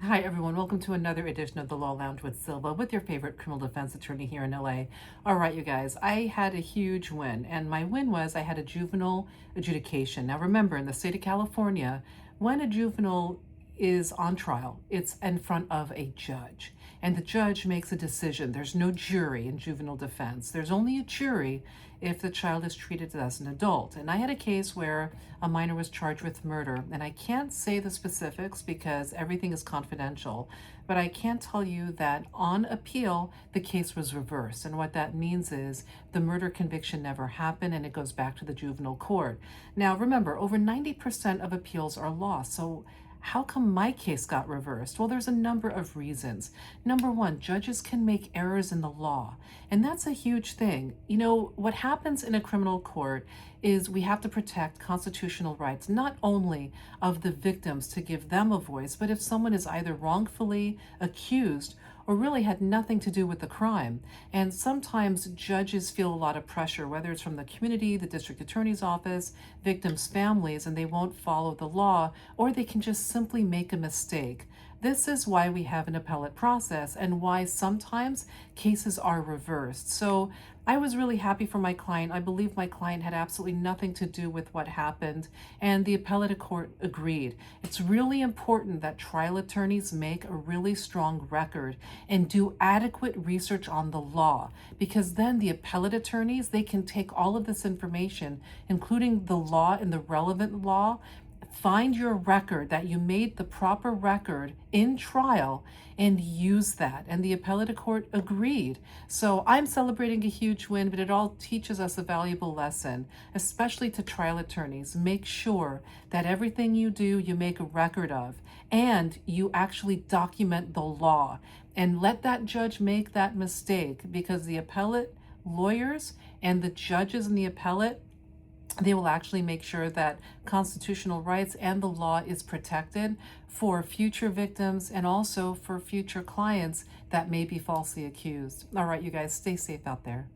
Hi, everyone. Welcome to another edition of the Law Lounge with Silva, with your favorite criminal defense attorney here in LA. All right, you guys, I had a huge win, and my win was I had a juvenile adjudication. Now, remember, in the state of California, when a juvenile is on trial, it's in front of a judge, and the judge makes a decision. There's no jury in juvenile defense, there's only a jury if the child is treated as an adult. And I had a case where a minor was charged with murder, and I can't say the specifics because everything is confidential, but I can tell you that on appeal, the case was reversed. And what that means is the murder conviction never happened and it goes back to the juvenile court. Now, remember, over 90% of appeals are lost. So how come my case got reversed? Well, there's a number of reasons. Number one, judges can make errors in the law, and that's a huge thing. You know, what happens in a criminal court is we have to protect constitutional rights, not only of the victims to give them a voice, but if someone is either wrongfully accused or really had nothing to do with the crime. And sometimes judges feel a lot of pressure, whether it's from the community, the district attorney's office, victims' families, and they won't follow the law, or they can just simply make a mistake. This is why we have an appellate process and why sometimes cases are reversed. So I was really happy for my client. I believe my client had absolutely nothing to do with what happened, and the appellate court agreed. It's really important that trial attorneys make a really strong record and do adequate research on the law, because then the appellate attorneys, they can take all of this information, including the law and the relevant law, find your record, that you made the proper record in trial, and use that. And the appellate court agreed. So I'm celebrating a huge win, but it all teaches us a valuable lesson, especially to trial attorneys. Make sure that everything you do, you make a record of, and you actually document the law. And let that judge make that mistake, because the appellate lawyers and the judges in the appellate, they will actually make sure that constitutional rights and the law is protected for future victims and also for future clients that may be falsely accused. All right, you guys, stay safe out there.